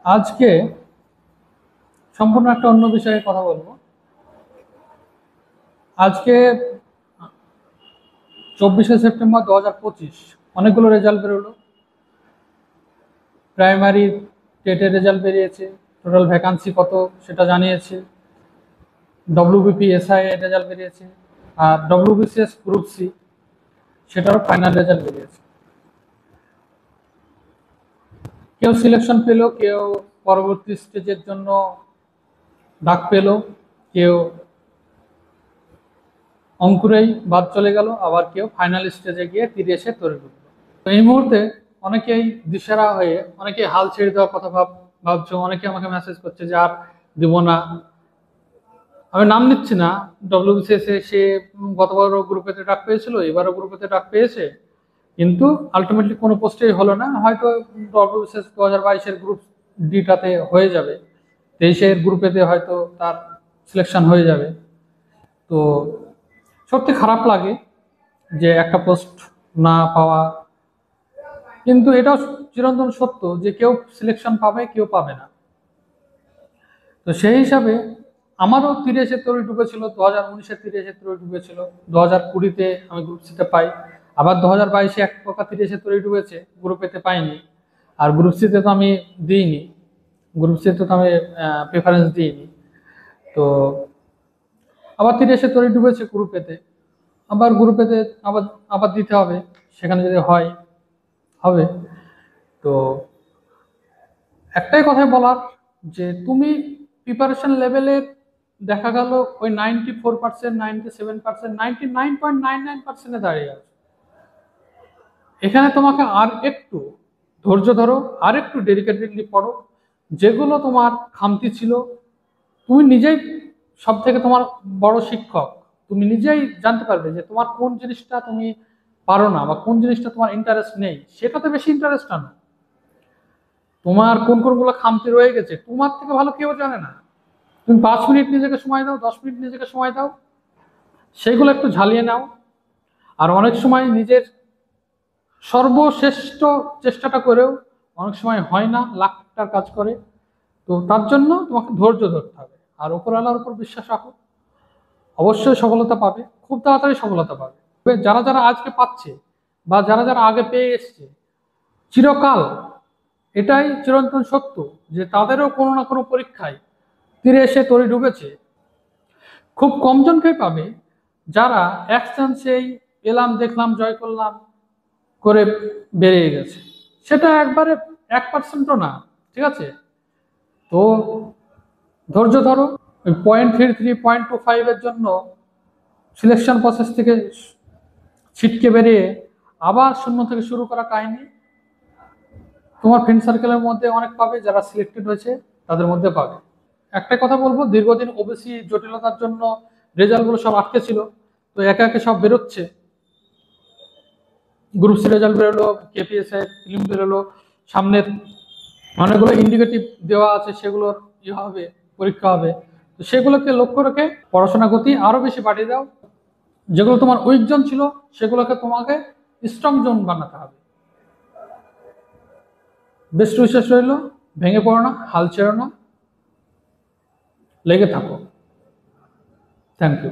আজকে সম্পূর্ণ একটা অন্য বিষয়ে কথা বলবো। আজকে 24শে সেপ্টেম্বর 2025 অনেকগুলো রেজাল্ট বেরোলো। প্রাইমারি টেটের রেজাল্ট বেরিয়েছে, টোটাল ভ্যাকান্সি কত সেটা জানিয়েছে। WBPSI এর রেজাল্ট বেরিয়েছে, আর WBCS গ্রুপ সি সেটারও ফাইনাল রেজাল্ট বেরিয়েছে। কেউ সিলেকশন পেলো, কেউ পরবর্তী স্টেজের জন্য ডাক পেলো, কেউ অঙ্কুরেই বাদ চলে গেল, আবার কেউ ফাইনাল স্টেজে গিয়ে তীরে এসে তৈরি করলো। তো এই মুহূর্তে অনেকেই দিশেহারা হয়ে অনেকেই হাল ছেড়ে দেওয়ার কথা ভাবছো। অনেকে আমাকে মেসেজ করছে যে আর দিব না। আমি নাম নিচ্ছি না। WBCS সে গতবারও গ্রুপেতে ডাক পেয়েছিল, এবারও গ্রুপেতে ডাক পেয়েছে, কিন্তু আলটিমেটলি কোনো পোস্টেই হলো না। হয়তো WBCS 2022-এর গ্রুপ ডিটাতে হয়ে যাবে, 23-এর গ্রুপেতে হয়তো তার সিলেকশন হয়ে যাবে। তো সত্যি খারাপ লাগে যে একটা পোস্ট না পাওয়া, কিন্তু এটাও চিরন্তন সত্য যে কেউ সিলেকশন পাবে, কেউ পাবে না। তো সেই হিসাবে আমারও তীরে এসে তরি ডুবেছিল, 2019-এর তীরে এসে তরি ডুবেছিল। 2020-তে আমি গ্রুপ সিতে পাই, আবার 2022-এ এক প্রকার তীরে এসে তরি ডুবেছে, গ্রুপ এতে পাইনি। আর গ্রুপ সিতে তো আমি দিইনি, গ্রুপ সিতে তো আমি প্রেফারেন্স দিইনি। তো আবার তীরে এসে তরি ডুবেছে গ্রুপেতে, আবার গ্রুপেতে আবার আবার দিতে হবে, সেখানে যদি হয় হবে। তো একটাই কথাই বলার, যে তুমি প্রিপারেশন লেভেলের দেখা গেল ওই 94%, 97%, 99.99%-এ দাঁড়িয়ে আছে। এখানে তোমাকে আর একটু ধৈর্য ধরো, আর একটু ডেডিকেটেডলি পড়ো। যেগুলো তোমার খামতি ছিল, তুমি নিজেই সব থেকে তোমার বড় শিক্ষক। তুমি নিজেই জানতে পারবে যে তোমার কোন জিনিসটা তুমি পারো না, বা কোন জিনিসটা তোমার ইন্টারেস্ট নেই, সেটাতে বেশি ইন্টারেস্ট আনো। তোমার কোন কোনগুলো খামতি রয়ে গেছে তোমার থেকে ভালো কেউ জানে না। তুমি 5 মিনিট নিজেকে সময় দাও, 10 মিনিট নিজেকে সময় দাও, সেগুলো একটু ঝালিয়ে নাও। আর অনেক সময় নিজের সর্বশ্রেষ্ঠ চেষ্টাটা করেও অনেক সময় হয় না, লাখটার কাজ করে। তো তার জন্য তোমাকে ধৈর্য ধরতে হবে, আর উপরওয়ালার উপর বিশ্বাস রাখো। অবশ্যই সফলতা পাবে, খুব তাড়াতাড়ি সফলতা পাবে। যারা যারা আজকে পাচ্ছে, বা যারা যারা আগে পেয়ে এসছে, চিরকাল এটাই চিরন্তন সত্য যে তাদেরও কোনো না কোনো পরীক্ষায় তীরে এসে তরি ডুবেছে। খুব কম জনকেই পাবে যারা এক চান্সেই এলাম, দেখলাম, জয় করলাম করে বেরিয়ে গেছে। সেটা একবারে 1%ও না, ঠিক আছে? তো ধৈর্য ধরো। 0.33, 0.25-এর জন্য সিলেকশন প্রসেস থেকে ছিটকে বেরিয়ে আবার শূন্য থেকে শুরু করা কাহিনী তোমার ফ্রেন্ড সার্কেলের মধ্যে অনেক পাবে, যারা সিলেক্টেড হয়েছে তাদের মধ্যে পাবে। একটা কথা বলবো, দীর্ঘদিন ওবিসি জটিলতার জন্য রেজাল্টগুলো সব আটকে ছিল, তো একে একে সব বেরোচ্ছে। গ্রুপ সি রেজাল্ট বেরোলো, KPSI ফিল্ম বেরোলো, সামনের অনেকগুলো ইন্ডিকেটিভ দেওয়া আছে, সেগুলোর হবে, পরীক্ষা হবে। তো সেগুলোকে লক্ষ্য রেখে পড়াশোনা গতি আরো বেশি বাড়িয়ে দাও। যেগুলো তোমার উইক জোন ছিল, সেগুলোকে তোমাকে স্ট্রং জোন বানাতে হবে। বেস্ট উইশেস রইল, ভেঙে পড়ো না, হাল ছেড়ো না, লেগে থাকো। Thank you.